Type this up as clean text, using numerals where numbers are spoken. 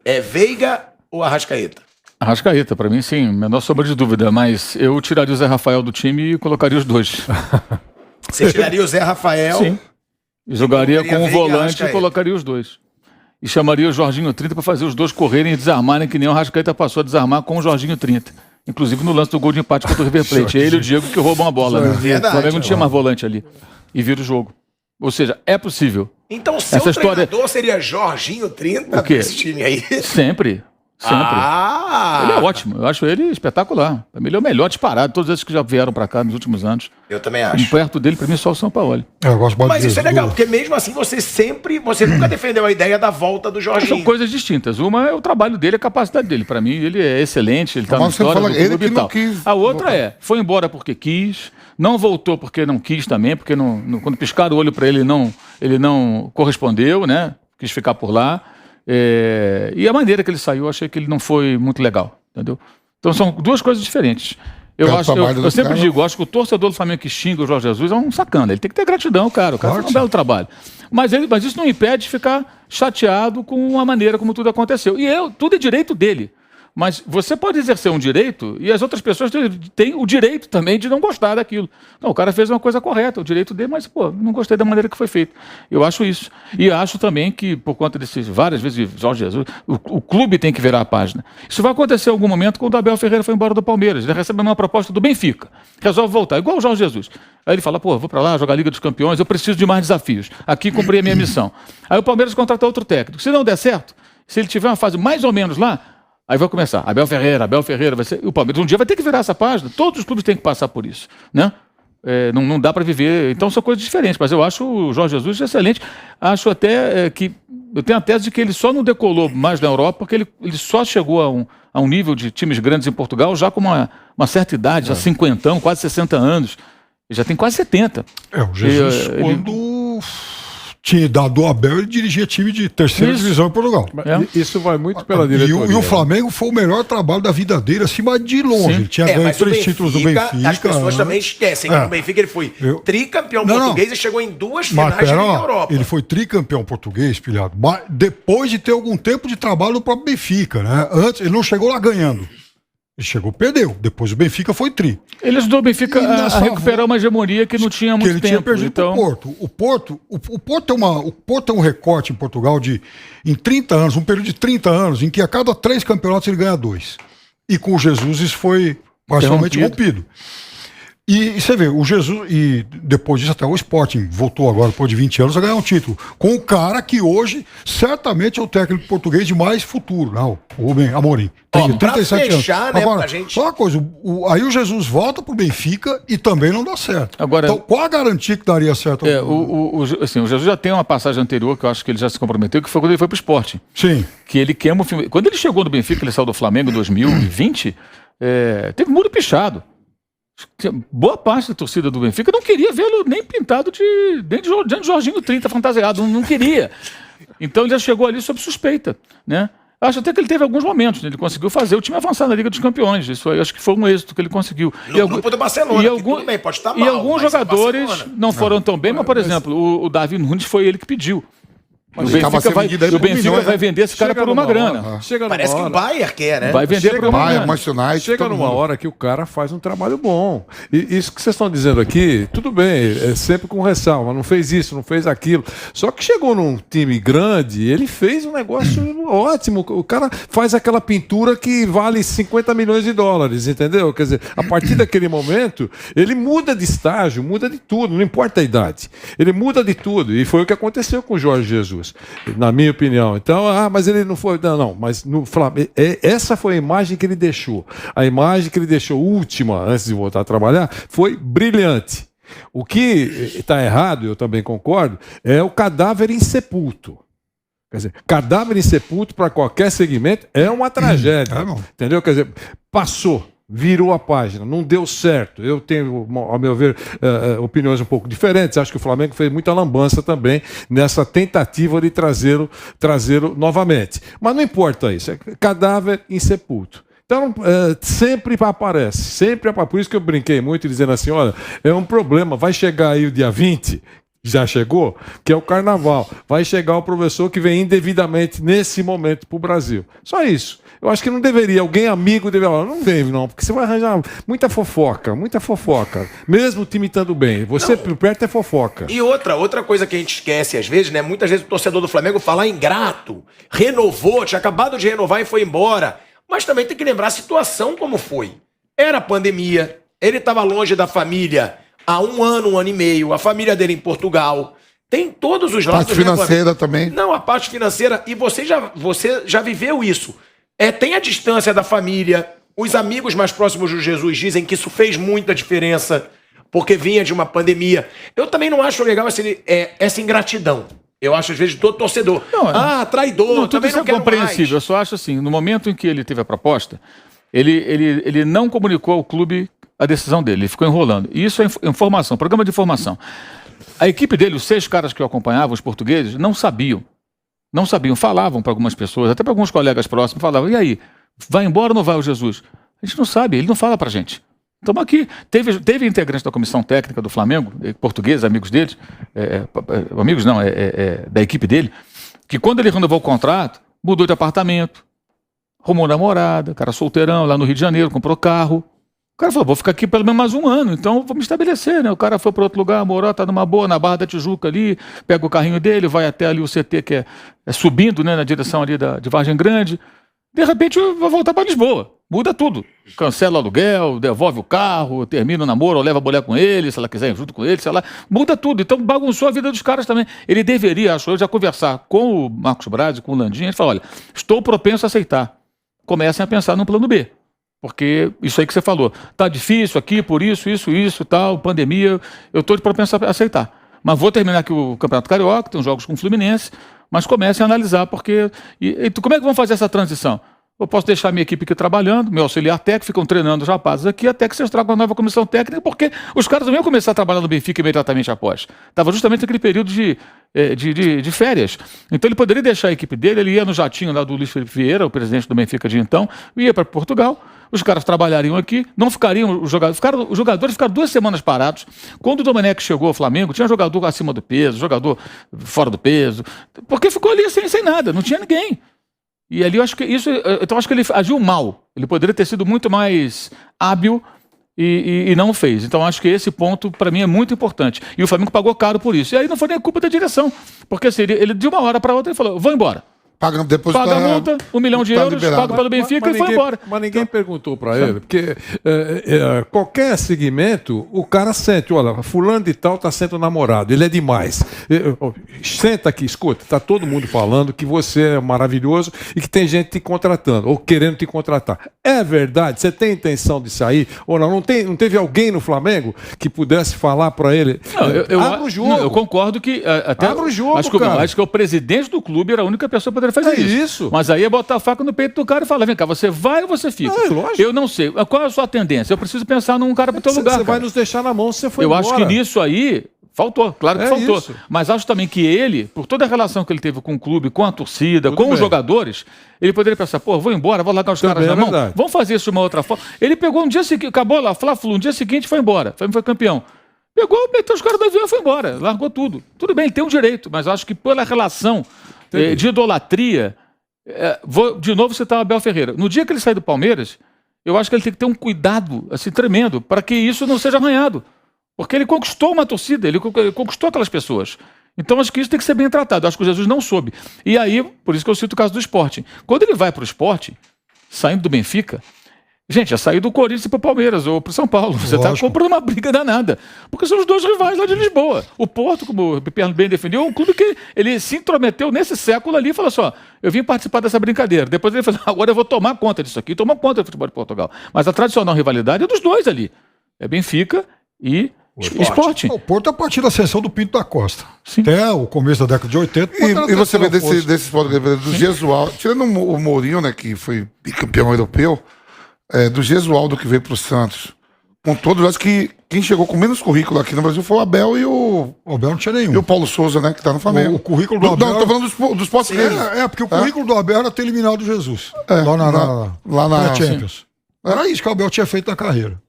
É Veiga ou Arrascaeta? Arrascaeta, para mim, sim, menor sombra de dúvida, mas eu tiraria o Zé Rafael do time e colocaria os dois. Você tiraria o Zé Rafael? Sim. E jogaria com o volante Arrascaeta. e colocaria os dois. E chamaria o Jorginho 30 para fazer os dois correrem e desarmarem, que nem o Arrascaeta passou a desarmar com o Jorginho 30. Inclusive no lance do gol de empate contra o River Plate. É ele e o Diego que roubam a bola. Né? Verdade, o Flamengo não tinha mais volante ali. E vira o jogo. Ou seja, é possível. Então o seu treinador seria Jorginho 30 O quê? desse time aí? Sempre. Ele é ótimo, eu acho ele espetacular. Pra mim, ele é o melhor disparado, todos esses que já vieram pra cá nos últimos anos. Eu também acho. Perto dele, pra mim, só o São Paulo. Eu gosto muito Mas isso é legal, porque mesmo assim você nunca defendeu a ideia da volta do Jorginho. São coisas distintas. Uma é o trabalho dele, a capacidade dele. Pra mim, ele é excelente, ele tá na Mas você história fala, do ele clube que e não tal. quis A outra voltar. foi embora porque quis, não voltou porque não quis também, porque quando piscaram o olho pra ele não correspondeu, né? Quis ficar por lá. E a maneira que ele saiu, eu achei que ele não foi muito legal. Entendeu? Então são duas coisas diferentes. Eu sempre digo, acho que o torcedor do Flamengo que xinga o Jorge Jesus é um sacana. Ele tem que ter gratidão, cara. O cara fez um belo trabalho. Mas isso não impede de ficar chateado com a maneira como tudo aconteceu. E tudo é direito dele. Mas você pode exercer um direito e as outras pessoas têm o direito também de não gostar daquilo. Não, o cara fez uma coisa correta, o direito dele, mas, não gostei da maneira que foi feito. Eu acho isso. E acho também que, por conta desses várias vezes Jorge Jesus, o clube tem que virar a página. Isso vai acontecer em algum momento quando o Abel Ferreira foi embora do Palmeiras. Ele recebe uma proposta do Benfica, resolve voltar, igual o Jorge Jesus. Aí ele fala, vou pra lá jogar a Liga dos Campeões, eu preciso de mais desafios. Aqui cumpri a minha missão. Aí o Palmeiras contrata outro técnico. Se não der certo, se ele tiver uma fase mais ou menos lá, aí vai começar, Abel Ferreira, vai ser... O Palmeiras um dia vai ter que virar essa página, todos os clubes têm que passar por isso, né? Não dá para viver, então são coisas diferentes, mas eu acho o Jorge Jesus excelente, acho até que, eu tenho a tese de que ele só não decolou mais na Europa, porque ele só chegou a um nível de times grandes em Portugal, já com uma certa idade, já 50, quase 60 anos, ele já tem quase 70. O Jesus, quando tinha idade do Abel, ele dirigia time de terceira divisão em Portugal. Isso vai muito pela diretoria. E o Flamengo foi o melhor trabalho da vida dele, assim, mas de longe. Ele tinha ganho 3 títulos do Benfica. As pessoas também esquecem que no Benfica ele foi tricampeão português e chegou em 2 finais da Liga Europa. Ele foi tricampeão português, pilhado, mas depois de ter algum tempo de trabalho no próprio Benfica, né? Antes, ele não chegou lá ganhando. Ele chegou, perdeu. Depois o Benfica foi tri. Ele ajudou o Benfica a recuperar uma hegemonia que não tinha muito tempo. Ele tinha perdido pro Porto. O Porto tem um recorte em Portugal em 30 anos, um período de 30 anos, em que a cada 3 campeonatos ele ganha 2. E com o Jesus isso foi parcialmente rompido. E você vê, o Jesus, e depois disso até o Sporting voltou agora, depois de 20 anos, a ganhar um título. Com o cara que hoje, certamente é o técnico português de mais futuro, não, o Rubem Amorim. Tem 37 fechar, anos. Né, agora, pra gente... só uma coisa, aí o Jesus volta pro Benfica e também não dá certo. Agora, então, qual a garantia que daria certo? O Jesus já tem uma passagem anterior, que eu acho que ele já se comprometeu, que foi quando ele foi pro Sporting. Sim. Que ele queima o filme. Quando ele chegou no Benfica, ele saiu do Flamengo em 2020, teve muro pichado. Boa parte da torcida do Benfica não queria vê-lo nem pintado nem de Jorginho 30 fantasiado, não queria. Então ele já chegou ali sob suspeita, né? Acho até que ele teve alguns momentos, né? Ele conseguiu fazer o time avançar na Liga dos Campeões. Isso aí acho que foi um êxito que ele conseguiu. No grupo do Barcelona, tudo bem, pode estar mal, e alguns jogadores não foram tão bem, mas, por exemplo, o Davi Nunes foi ele que pediu. O Benfica vai vender esse cara por uma grana. Parece que o Bayern quer, né? Vai vender por uma grana. Chega numa hora que o cara faz um trabalho bom. E isso que vocês estão dizendo aqui, tudo bem, é sempre com ressalva. Não fez isso, não fez aquilo. Só que chegou num time grande, ele fez um negócio ótimo. O cara faz aquela pintura que vale 50 milhões de dólares, entendeu? Quer dizer, a partir daquele momento, ele muda de estágio, muda de tudo, não importa a idade. Ele muda de tudo. E foi o que aconteceu com o Jorge Jesus, na minha opinião. Então, mas ele não foi... Não, mas no Flamengo, essa foi a imagem que ele deixou. A imagem que ele deixou última, antes de voltar a trabalhar, foi brilhante. O que está errado, eu também concordo, é o cadáver insepulto. Quer dizer, cadáver insepulto para qualquer segmento é uma tragédia. Entendeu? Quer dizer, passou. Virou a página, não deu certo. Eu tenho, ao meu ver, opiniões um pouco diferentes. Acho que o Flamengo fez muita lambança também nessa tentativa de trazê-lo novamente. Mas não importa isso, é cadáver insepulto. Então, sempre aparece. Por isso que eu brinquei muito dizendo assim, olha, é um problema, vai chegar aí o dia 20, Já chegou? Que é o carnaval. Vai chegar o professor que vem indevidamente nesse momento para o Brasil. Só isso. Eu acho que não deveria, alguém amigo deveria falar, não vem não, porque você vai arranjar muita fofoca. Mesmo o time estando bem. Você por perto é fofoca. E outra coisa que a gente esquece às vezes, né? Muitas vezes o torcedor do Flamengo fala ingrato, renovou, tinha acabado de renovar e foi embora. Mas também tem que lembrar a situação como foi. Era pandemia, ele estava longe da família há um ano e meio, a família dele em Portugal. Tem todos os lados. Parte financeira também. Não, a parte financeira. E você já viveu isso. Tem a distância da família. Os amigos mais próximos de Jesus dizem que isso fez muita diferença, porque vinha de uma pandemia. Eu também não acho legal essa ingratidão. Eu acho, às vezes, todo torcedor. Traidor, tudo também isso não é quero compreensível. mais. Eu só acho assim, no momento em que ele teve a proposta, ele não comunicou ao clube a decisão dele, ele ficou enrolando. E isso é informação, programa de informação. A equipe dele, os 6 caras que o acompanhavam, os portugueses, não sabiam, falavam para algumas pessoas, até para alguns colegas próximos, falavam, e aí, vai embora ou não vai o Jesus? A gente não sabe, ele não fala para a gente. Estamos aqui. Teve integrantes da comissão técnica do Flamengo, portugueses, amigos deles, da equipe dele, que quando ele renovou o contrato, mudou de apartamento, arrumou namorada, cara solteirão, lá no Rio de Janeiro, comprou carro. O cara falou, vou ficar aqui pelo menos mais um ano, então vou me estabelecer, né? O cara foi para outro lugar, morou, tá numa boa, na Barra da Tijuca ali, pega o carrinho dele, vai até ali o CT, que é subindo, né, na direção ali de Vargem Grande. De repente vai voltar para Lisboa, muda tudo. Cancela o aluguel, devolve o carro, termina o namoro, ou leva a mulher com ele, se ela quiser ir junto com ele, sei lá, muda tudo. Então bagunçou a vida dos caras também. Ele deveria, acho eu, já conversar com o Marcos Braz, com o Landim, e falar, olha, estou propenso a aceitar. Comecem a pensar no plano B. Porque isso aí que você falou, tá difícil aqui, por isso, tal, pandemia, eu estou propenso a aceitar. Mas vou terminar aqui o Campeonato Carioca, tem uns jogos com o Fluminense, mas comecem a analisar, porque... E como é que vão fazer essa transição? Eu posso deixar minha equipe aqui trabalhando, meu auxiliar técnico, ficam treinando os rapazes aqui, até que vocês tragam uma nova comissão técnica, porque os caras não iam começar a trabalhar no Benfica imediatamente após. Estava justamente naquele período de férias. Então ele poderia deixar a equipe dele, ele ia no jatinho lá do Luiz Felipe Vieira, o presidente do Benfica de então, ia para Portugal, os caras trabalhariam aqui, não ficariam os jogadores ficaram 2 semanas parados. Quando o Domenech chegou ao Flamengo, tinha jogador acima do peso, jogador fora do peso, porque ficou ali sem nada, não tinha ninguém. E ali eu acho que então acho que ele agiu mal. Ele poderia ter sido muito mais hábil e não o fez. Então acho que esse ponto para mim é muito importante. E o Flamengo pagou caro por isso. E aí não foi nem culpa da direção, porque assim, ele de uma hora para outra ele falou: "Vou embora". Paga a multa, 1 milhão de euros, paga pelo Benfica e foi embora. Mas ninguém perguntou para ele, porque qualquer segmento, o cara sente, olha, fulano de tal tá sendo namorado, ele é demais. Senta aqui, escuta, tá todo mundo falando que você é maravilhoso e que tem gente te contratando, ou querendo te contratar. É verdade? Você tem intenção de sair? Ou não? Não teve alguém no Flamengo que pudesse falar para ele? Não, abre o jogo. Eu concordo que até abre o jogo, acho que o presidente do clube era a única pessoa que poderia fazer isso. Mas aí é botar a faca no peito do cara e falar: vem cá, você vai ou você fica? Lógico. Eu não sei. Qual é a sua tendência? Eu preciso pensar num cara pro teu lugar. Você vai nos deixar na mão se você for embora. Eu acho que nisso aí faltou, claro que faltou. Isso. Mas acho também que ele, por toda a relação que ele teve com o clube, com a torcida, com os jogadores, ele poderia pensar: pô, vou embora, vou largar os caras na mão. Vamos fazer isso de uma outra forma. Ele pegou um dia seguinte, acabou lá, Fla-Flu, no dia seguinte foi embora. Foi campeão. Pegou, meteu os caras do avião e foi embora. Largou tudo. Tudo bem, ele tem um direito, mas acho que pela relação de idolatria. Vou de novo citar o Abel Ferreira. No dia que ele sair do Palmeiras, eu acho que ele tem que ter um cuidado assim, tremendo para que isso não seja arranhado. Porque ele conquistou uma torcida, ele conquistou aquelas pessoas. Então acho que isso tem que ser bem tratado. Eu acho que o Jesus não soube. E aí, por isso que eu cito o caso do Sporting. Quando ele vai para o Sporting, saindo do Benfica, gente, é sair do Corinthians para o Palmeiras ou para o São Paulo. Você está comprando uma briga danada. Porque são os 2 rivais lá de Lisboa. O Porto, como o Piperno bem defendeu, é um clube que ele se intrometeu nesse século ali e falou assim: ó, eu vim participar dessa brincadeira. Depois ele falou: agora eu vou tomar conta disso aqui, tomar conta do futebol de Portugal. Mas a tradicional rivalidade é dos 2 ali. É Benfica e Sporting. O Porto é a partir da ascensão do Pinto da Costa. Sim. Até o começo da década de 80. E você vê desses do Gesualdo, tirando o Mourinho, né, que foi bicampeão europeu, do Gesualdo que veio pro Santos, com todos, acho que quem chegou com menos currículo aqui no Brasil foi o Abel e o Abel não tinha nenhum. E o Paulo Souza, né, que tá no Flamengo. O currículo do Abel... Não, tô falando dos postos dele. Porque o currículo do Abel era ter eliminado o Jesus. Lá na Champions. Era isso que o Abel tinha feito na carreira.